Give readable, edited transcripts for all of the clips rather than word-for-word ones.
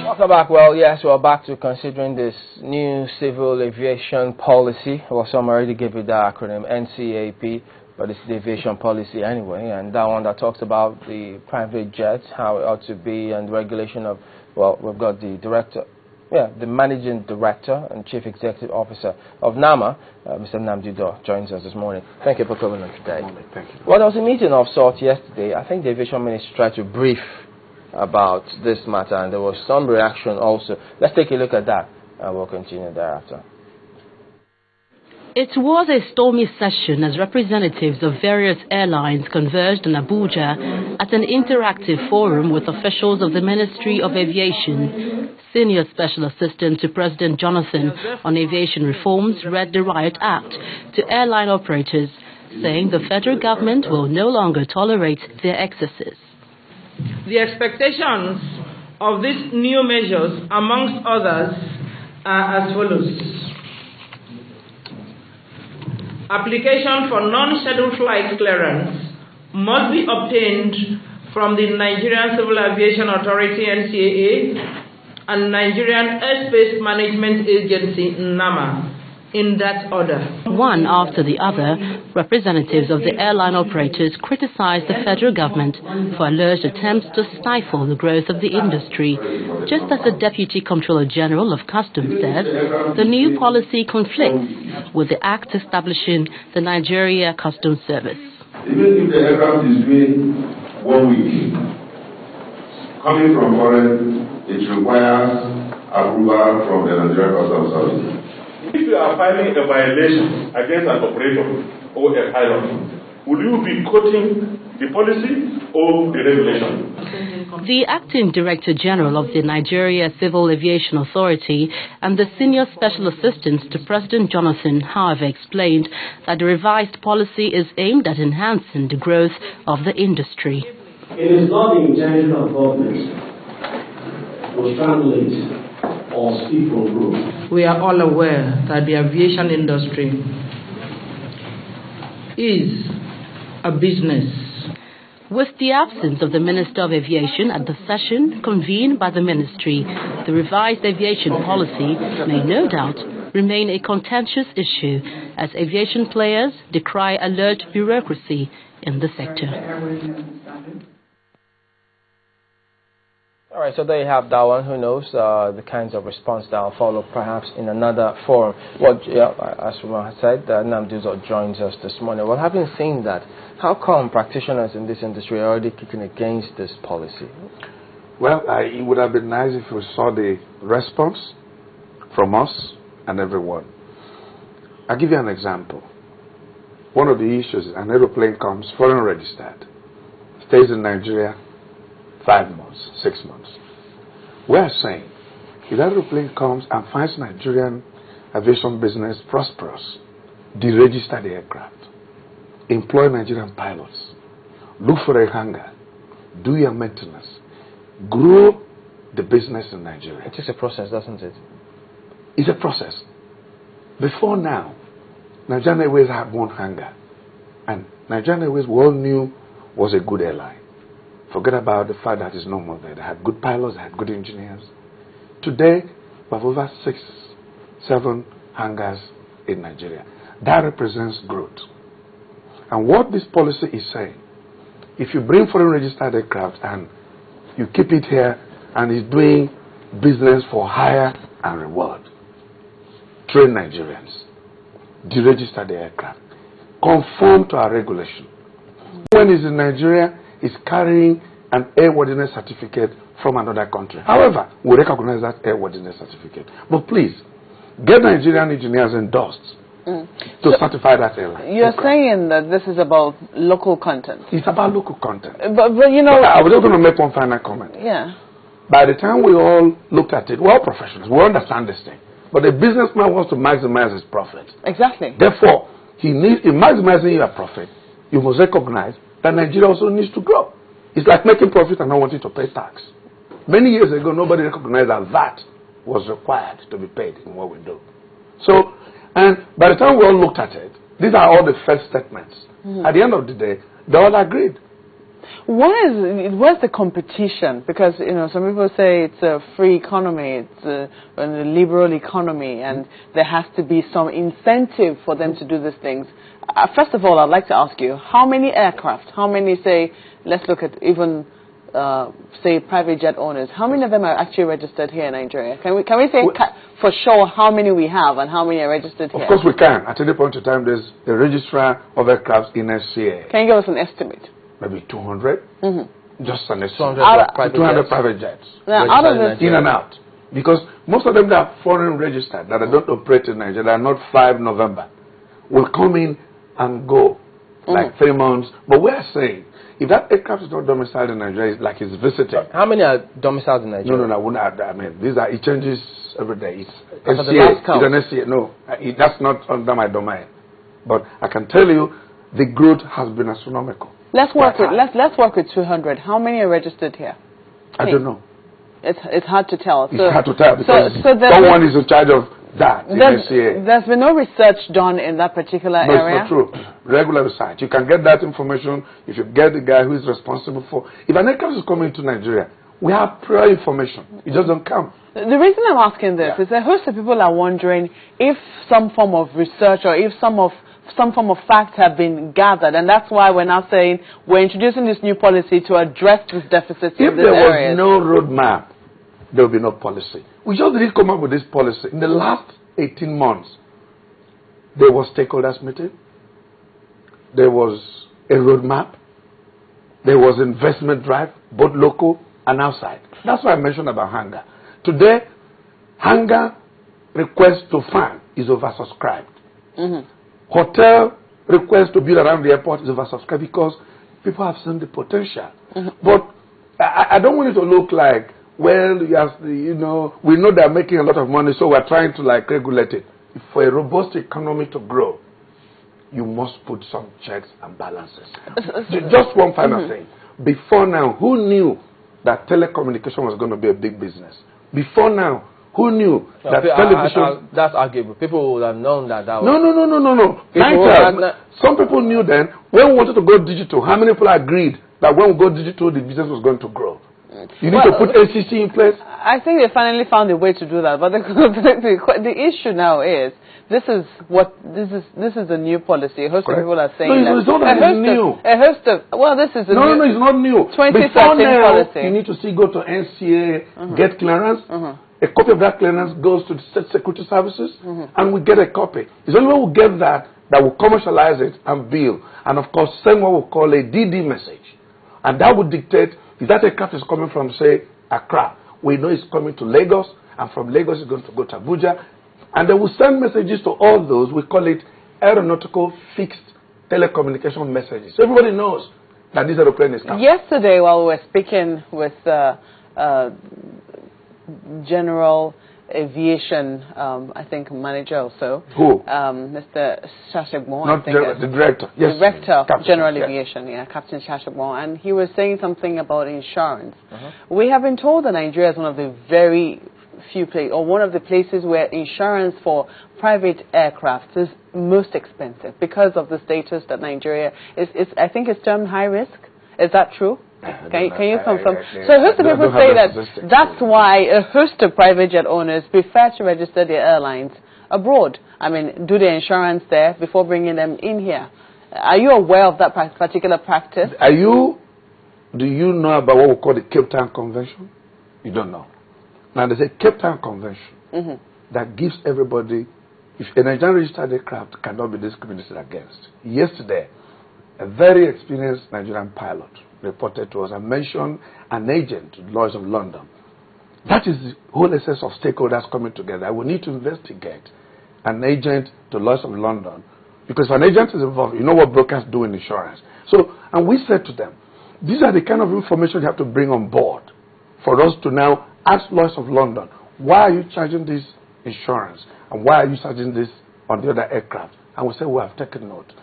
Welcome back. Well, yes, we're back to considering this new civil aviation policy. Well, some already gave it the acronym NCAP, but it's the aviation policy anyway. And that one that talks about the private jets, how it ought to be, and regulation of, well, we've got the director, the managing director and chief executive officer of NAMA, Mr. Nnamdi Udoh, joins us this morning. Thank you for coming on today. Thank you. Well, there was a meeting of sorts yesterday. I think the aviation ministry tried to brief about this matter, and there was some reaction also. Let's take a look at that, and we'll continue thereafter. It was a stormy session as representatives of various airlines converged in Abuja at an interactive forum with officials of the Ministry of Aviation. Senior Special Assistant to President Jonathan on Aviation Reforms read the Riot Act to airline operators, saying the federal government will no longer tolerate their excesses. The expectations of these new measures, amongst others, are as follows. Application for non-scheduled flight clearance must be obtained from the Nigerian Civil Aviation Authority (NCAA) and Nigerian Airspace Management Agency (NAMA) in that order. One after the other, representatives of the airline operators criticized the federal government for alleged attempts to stifle the growth of the industry. Just as the Deputy Comptroller General of Customs says, the new policy conflicts with the act establishing the Nigeria Customs Service. Even if the aircraft is doing 1 week, coming from foreign, it requires approval from the Nigerian Customs Service. If you are filing a violation against an operator or a pilot, would you be quoting the policy or the regulation? The Acting Director General of the Nigeria Civil Aviation Authority and the Senior Special Assistant to President Jonathan, however, explained that the revised policy is aimed at enhancing the growth of the industry. It is not the intention of government to strangulate or stifle growth. We are all aware that the aviation industry is a business. With the absence of the Minister of Aviation at the session convened by the ministry, the revised aviation policy may no doubt remain a contentious issue as aviation players decry alleged bureaucracy in the sector. All right, so there you have that one. Who knows the kinds of response that will follow perhaps in another forum. Well, as Ruma said, Nnamdi Udoh joins us this morning. Well, having seen that, how come practitioners in this industry are already kicking against this policy? Well, it would have been nice if we saw the response from us and everyone. I'll give you an example. One of the issues is an aeroplane comes foreign registered, stays in Nigeria 5 months, 6 months. We are saying, if that aeroplane comes and finds Nigerian aviation business prosperous, deregister the aircraft, employ Nigerian pilots, look for a hangar, do your maintenance, grow the business in Nigeria. It is a process, doesn't it? It's a process. Before now, Nigerian Airways had one hangar, and Nigerian Airways we all knew was a good airline. Forget about the fact that it's no more there. They had good pilots, they had good engineers. Today, we have over 6, 7 hangars in Nigeria. That represents growth. And what this policy is saying, if you bring foreign registered aircraft and you keep it here and it's doing business for hire and reward, train Nigerians, deregister the aircraft, conform to our regulation. When it's in Nigeria, is carrying an airworthiness certificate from another country. However, we recognize that airworthiness certificate. But please, get Nigerian engineers endorsed to certify that airline. You're saying that this is about local content. It's about local content. But you know... I was just going to make one final comment. Yeah. By the time we all looked at it, we're all professionals. We understand this thing. But the businessman wants to maximize his profit. Exactly. Therefore, in maximizing your profit, you must recognize that Nigeria also needs to grow. It's like making profit and not wanting to pay tax. Many years ago, nobody recognized that VAT was required to be paid in what we do. So, and by the time we all looked at it, these are all the first statements. At the end of the day, they all agreed. Where's the competition? Because, you know, some people say it's a free economy, it's a liberal economy, and there has to be some incentive for them to do these things. First of all, I'd like to ask you, how many aircraft, how many, say, let's look at even, say, private jet owners, how many of them are actually registered here in Nigeria? Can we say for sure how many we have and how many are registered here? Of course we can. At any point in time, there's a registrar of aircraft in SCA. Can you give us an estimate? Maybe 200. Just an estimate. 200 private jets. Now, out of this, in and out. Because most of them that are foreign registered, that don't operate in Nigeria, that are not 5 November, will come in and go like 3 months. But we are saying, if that aircraft is not domiciled in Nigeria, it's like it's visiting. How many are domiciled in Nigeria? No. I mean, it changes every day. It's SCA. It's an SCA. No, that's not under my domain. But I can tell you, the growth has been astronomical. Let's work with 200. How many are registered here? I don't know. It's hard to tell. It's hard to tell because someone is in charge of that in SCA. There's been no research done in that particular area? No, it's not true. Regular research. You can get that information if you get the guy who is responsible for... If an aircraft is coming to Nigeria, we have prior information. It just don't come. The reason I'm asking this is a host of people are wondering if some form of research or if some form of facts have been gathered, and that's why we're now saying we're introducing this new policy to address this deficit in this area. If there was no roadmap, there will be no policy. We just didn't come up with this policy. In the last 18 months, there was stakeholders meeting, there was a roadmap, there was investment drive, both local and outside. That's why I mentioned about hangar. Today, hangar request to fund is oversubscribed. Hotel request to build around the airport is oversubscribed because people have seen the potential. But I don't want it to look like, well, you know, we know they're making a lot of money, so we're trying to like regulate it. For a robust economy to grow, you must put some checks and balances. Just one final thing. Before now, who knew that telecommunication was going to be a big business? Before now, who knew that television... That's arguable. People would have known that. No. Some people knew then, when we wanted to go digital, how many people agreed that when we go digital, the business was going to grow? You need to put ACC in place? I think they finally found a way to do that. But the issue now is, this is the new policy. A host of people are saying that. It's not that it's new. This is No, it's not new. 2013 policy. You need to still go to NCA, get clearance. A copy of that clearance goes to the State Security Services, and we get a copy. It's only when we get that will commercialize it and bill. And of course, send what we call a DD message. And that would dictate if that aircraft is coming from, say, Accra. We know it's coming to Lagos, and from Lagos it's going to go to Abuja. And they will send messages to all those. We call it aeronautical fixed telecommunication messages. So everybody knows that this aeroplane is coming. Yesterday, while we were speaking with General Aviation, I think manager also. Who? Mr. Shashagbon. Not the director. Yes. Director of General Aviation, Captain Shashagbon. And he was saying something about insurance. We have been told that Nigeria is one of the very few places, or one of the places where insurance for private aircraft is most expensive because of the status that Nigeria is I think it's termed high risk. Is that true? Can you confirm? So a host of people say that's why a host of private jet owners prefer to register their airlines abroad. I mean, do the insurance there before bringing them in here. Are you aware of that particular practice? Do you know about what we call the Cape Town Convention? You don't know. Now there's a Cape Town Convention that gives everybody, if a Nigerian registered aircraft cannot be discriminated against. Yesterday, a very experienced Nigerian pilot reported to us and mentioned an agent to the Lloyd's of London. That is the whole essence of stakeholders coming together. We need to investigate an agent to Lloyd's of London, because if an agent is involved, you know what brokers do in insurance. So, and we said to them, these are the kind of information you have to bring on board for us to now ask Lloyd's of London, why are you charging this insurance? And why are you charging this on the other aircraft? And we say, we have taken note.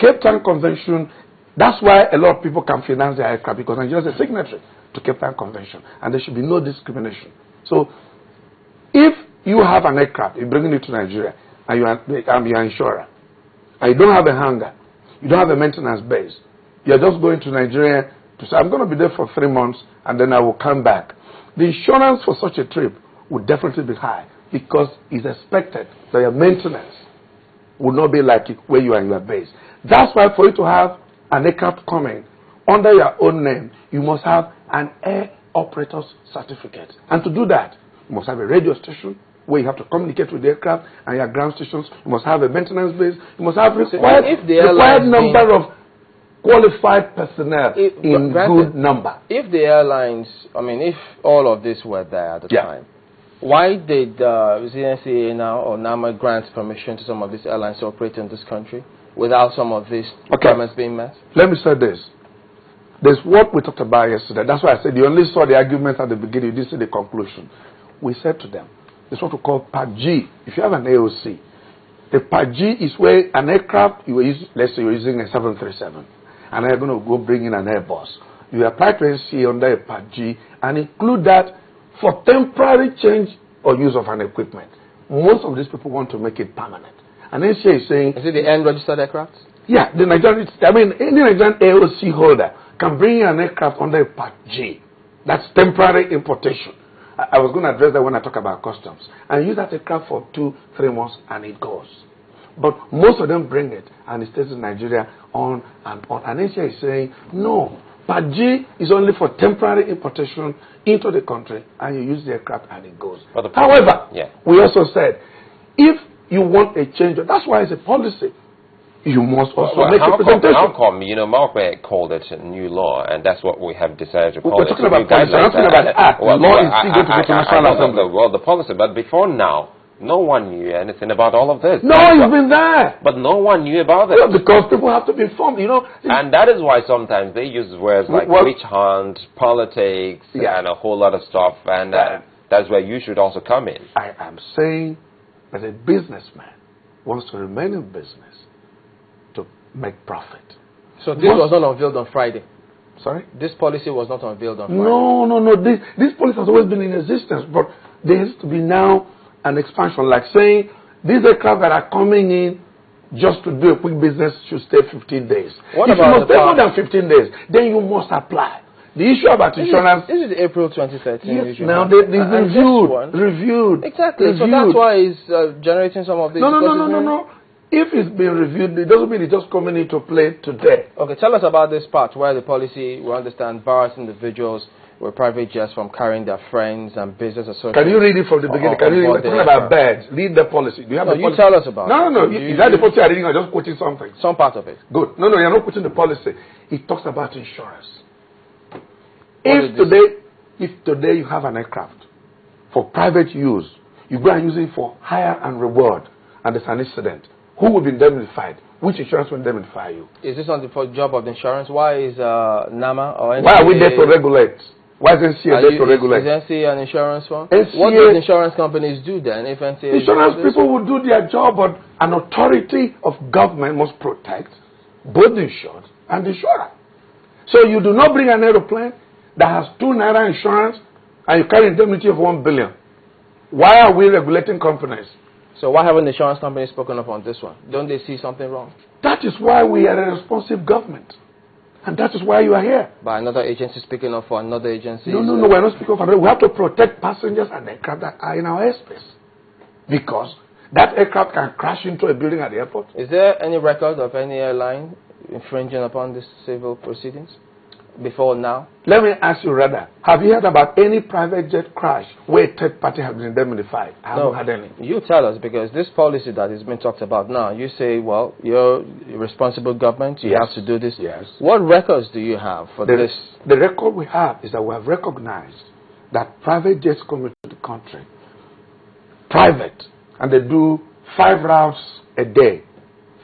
Cape Town Convention, that's why a lot of people can finance their aircraft, because Nigeria is a signatory to Cape Town Convention, and there should be no discrimination. So, if you have an aircraft, you're bringing it to Nigeria, and you're an insurer, and you don't have a hangar, you don't have a maintenance base, you're just going to Nigeria to say, I'm going to be there for 3 months and then I will come back. The insurance for such a trip would definitely be high because it's expected that your maintenance will not be like it where you are in your base. That's why for you to have an aircraft coming under your own name, you must have an air operator's certificate. And to do that, you must have a radio station where you have to communicate with the aircraft and your ground stations. You must have a maintenance base. You must have required number of qualified personnel in good number. If the airlines, I mean, if all of this were there at the time, why did NCAA now or NAMA grant permission to some of these airlines to operate in this country without some of these requirements being met? Let me say this. There's what we talked about yesterday. That's why I said you only saw the argument at the beginning. You didn't see the conclusion. We said to them, it's what we call Part G. If you have an AOC, the Part G is where an aircraft, let's say you're using a 737, and you're going to go bring in an Airbus. You apply to NCA under a Part G and include that for temporary change or use of an equipment. Most of these people want to make it permanent. And NCA is saying... Is it the unregistered aircraft? Yeah, the Nigerian, any Nigerian AOC holder can bring in an aircraft under a Part G. That's temporary importation. I was going to address that when I talk about customs. And use that aircraft for 2-3 months and it goes. But most of them bring it and it stays in Nigeria on and on. And NCA is saying, no, Part G is only for temporary importation into the country and you use the aircraft and it goes. However, we also said, if you want a change, that's why it's a policy. You must also make a presentation. How come, Mark called it a new law, and that's what we have decided to call it. We're talking about policy, we're talking about act. Law is still going to go to National Assembly. The policy, but before now, no one knew anything about all of this. No, it's been there. But no one knew about it. Well, because people have to be informed, And that is why sometimes they use words like witch hunt, politics, and a whole lot of stuff, and that's where you should also come in. I am saying that a businessman wants to remain in business to make profit. So this was not unveiled on Friday? Sorry? This policy was not unveiled on Friday? No. This policy has always been in existence, but there has to be now an expansion, like saying these aircraft that are coming in just to do a quick business should stay 15 days. If you must stay more than 15 days, then you must apply. The issue about insurance... This is April 2013. Yes, now they've reviewed. Exactly. Reviewed. So that's why it's generating some of these... No. If it's been reviewed, it doesn't mean it's just coming into play today. Okay, tell us about this part where the policy, we understand, bars individuals with private jets from carrying their friends and business associates. Can you read it from the beginning? Can you read it about birds? Read the policy. Do you have the policy? You tell us about it. No. Is that the policy I'm reading or just quoting something? Some part of it. Good. No, you're not quoting the policy. It talks about insurance. If today you have an aircraft for private use, you go and use it for hire and reward, and there's an incident, who will be indemnified? Which insurance will indemnify you? Is this not the job of the insurance? Why is NAMA or NCA... Why are we there to regulate? Why is NCA there to regulate? Is NCA an insurance firm? NCA, what do insurance companies do then if NCA... Insurance people will do their job, but an authority of government must protect both the insured and the insurer. So you do not bring an aeroplane that has 2 naira insurance and you carry indemnity of 1 billion. Why are we regulating companies? So why haven't the insurance companies spoken up on this one? Don't they see something wrong? That is why we are a responsive government. And that is why you are here. By another agency speaking up for another agency? No, we're not speaking up for another. We have to protect passengers and aircraft that are in our airspace. Because that aircraft can crash into a building at the airport. Is there any record of any airline infringing upon these civil proceedings before now? Let me ask you rather, have you heard about any private jet crash where a third party has been indemnified? I haven't had any. You tell us, because this policy that is being talked about now, you say, well, you're a responsible government, you have to do this. Yes. What records do you have for this? The record we have is that we have recognized that private jets come into the country, private, and they do 5 routes a day,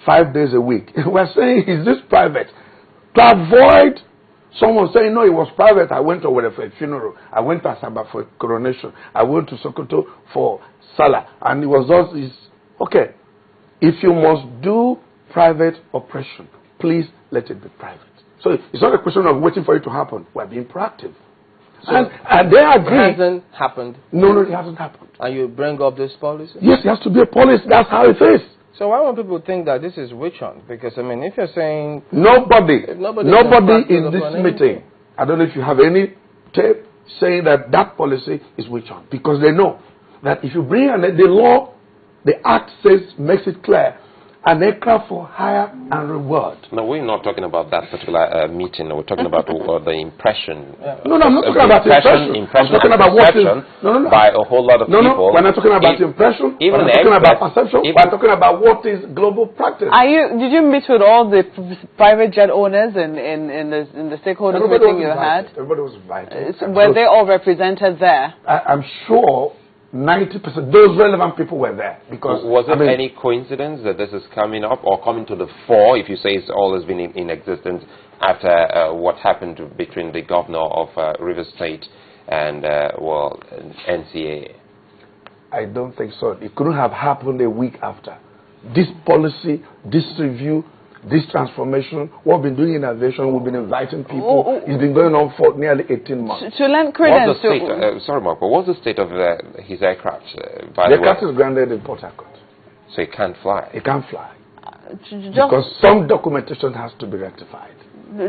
5 days a week. We're saying, is this private? To avoid someone saying, no, it was private. I went to Owerri for a funeral. I went to Asaba for a coronation. I went to Sokoto for Salah. And it was just, okay, if you must do private operation, please let it be private. So it's not a question of waiting for it to happen. We're being proactive. So and they agree. It hasn't happened? No, it hasn't happened. And you bring up this policy? Yes, it has to be a policy. That's how it is. So why won't people think that this is witch hunt? Because, I mean, if you're saying... Nobody in this meeting I don't know if you have any tape saying that that policy is witch hunt, because they know that if you bring the law, the act makes it clear, an aircraft for hire and reward. No, we're not talking about that particular meeting. We're talking about the impression. No, I'm not talking about impression. I'm talking about what is by a whole lot of people. No, we're not talking about impression. We're not talking about perception. We're talking about what is global practice. Did you meet with all the private jet owners in the stakeholders meeting you had? Everybody was invited. Were they all represented there? I'm sure 90%, those relevant people were there. Because was it any coincidence that this is coming up or coming to the fore, if you say it's always been in existence, after what happened between the governor of Rivers State and, NCAA? I don't think so. It couldn't have happened a week after. This policy, this review, this transformation, what we've been doing in aviation, we've been inviting people. It's been going on for nearly 18 months. To lend credence sorry, Mark, but what's the state of his aircraft? The aircraft is grounded in Port Harcourt. So it can't fly? It can't fly. Because some documentation has to be rectified.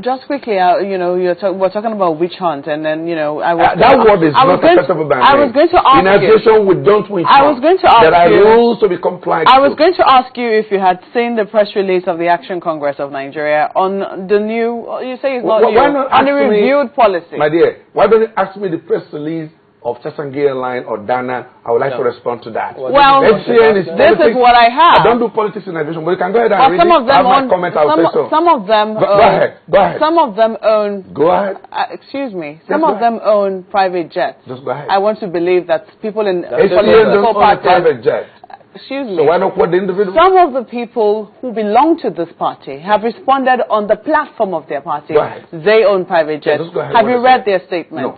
Just quickly, we're talking about witch hunt, and then, that word is not acceptable by me. I was going to ask in aviation, we don't witch hunt. I was going to ask there are rules to be complied I was going to ask you if you had seen the press release of the Action Congress of Nigeria on the new, you say it's not new, on the reviewed policy. My dear, why don't you ask me the press release of Airline or Dana? I would like to respond to that. Well, this is what I have. I don't do politics in aviation, but you can go ahead and read some it. of them I have my comment, I will say so. Some of them go ahead. Some of them own... Go ahead. Excuse me. Some of them own private jets. Just go ahead. I want to believe that people in political parties... private jet. Excuse me. So why not quote the individual? Some of the people who belong to this party have responded on the platform of their party. Go ahead. They own private jets. Yeah, just go ahead. Have you read their statement? No.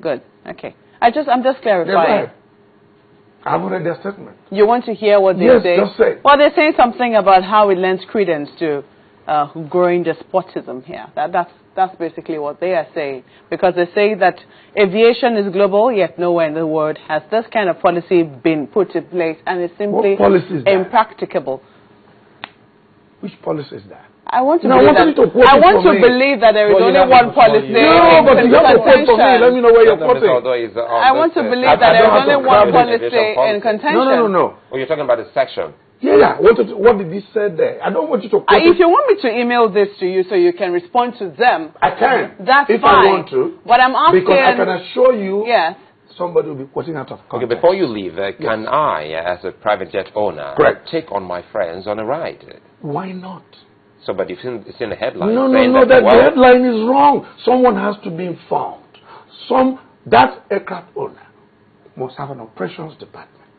Good. Okay. I'm just clarifying. Yeah, I haven't read their statement. You want to hear what they say? Yes, just say. Well, they're saying something about how it lends credence to growing despotism here. That's basically what they are saying. Because they say that aviation is global, yet nowhere in the world has this kind of policy been put in place, and it's simply impracticable. Which policy is that? I want to believe that there is only one policy. No, but you have to quote for me. Let me know where you're quoting. I want to believe that there is only one policy in contention. No. Oh, you're talking about the section. Yeah. What did he say there? I don't want you to quote If you want me to email this to you so you can respond to them, I can. That's if fine. I want to. But I'm asking... Because I can assure you... Yes. Somebody will be quoting out of context. Okay, before you leave, can I, as a private jet owner, take on my friends on a ride? Why not? So, but you've seen the headline. No, the headline is wrong. Someone has to be informed. That aircraft owner must have an operations department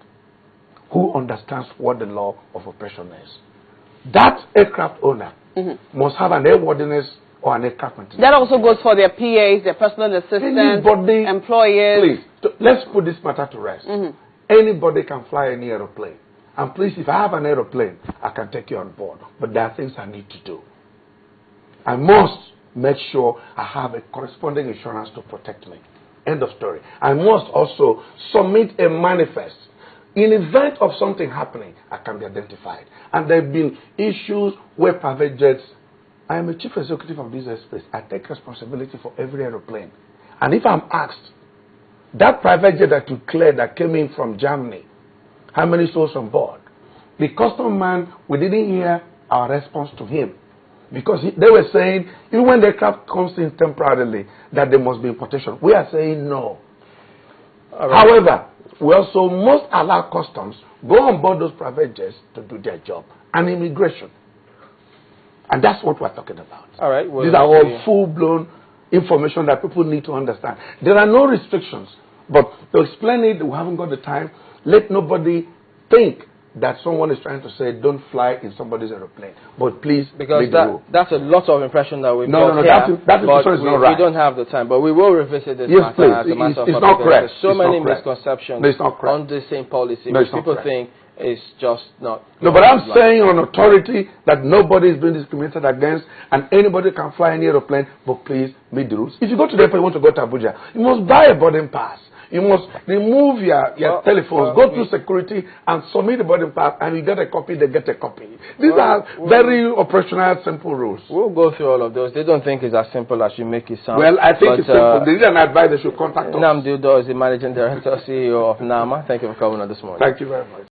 who understands what the law of operation is. That aircraft owner must have an airworthiness or an aircraft maintenance. That also goes for their PAs, their personal assistants, employees. Please, let's put this matter to rest. Anybody can fly any aeroplane. And please, if I have an aeroplane, I can take you on board. But there are things I need to do. I must make sure I have a corresponding insurance to protect me. End of story. I must also submit a manifest. In event of something happening, I can be identified. And there have been issues where private jets... I am a chief executive of this airspace. I take responsibility for every aeroplane. And if I'm asked, that private jet that you cleared that came in from Germany, how many souls on board? The custom man, we didn't hear our response to him. Because they were saying, even when the aircraft comes in temporarily, that there must be importation. We are saying no. However, we also must allow customs go on board those private jets to do their job. And immigration. And that's what we're talking about. All right. These are all full-blown information that people need to understand. There are no restrictions. But to explain it, we haven't got the time. Let nobody think that someone is trying to say don't fly in somebody's aeroplane. But please, because that's a lot of impression that we've got here. That impression is not right. We don't have the time, but we will revisit this matter as a matter of fact. It's not correct. There's so many misconceptions on the same policy. No, people think it's just not... No, but I'm saying on authority that nobody is being discriminated against and anybody can fly any aeroplane, but please meet the rules. If you go to the airport, you want to go to Abuja, you must buy a boarding pass. You must remove your telephones, go through security and submit the boarding pass, and you get a copy, they get a copy. These are very operational, simple rules. We'll go through all of those. They don't think it's as simple as you make it sound. Well, I think it's simple. They need an advice, they should contact us. Nnamdi Udoh is the Managing Director, CEO of NAMA. Thank you for coming on this morning. Thank you very much.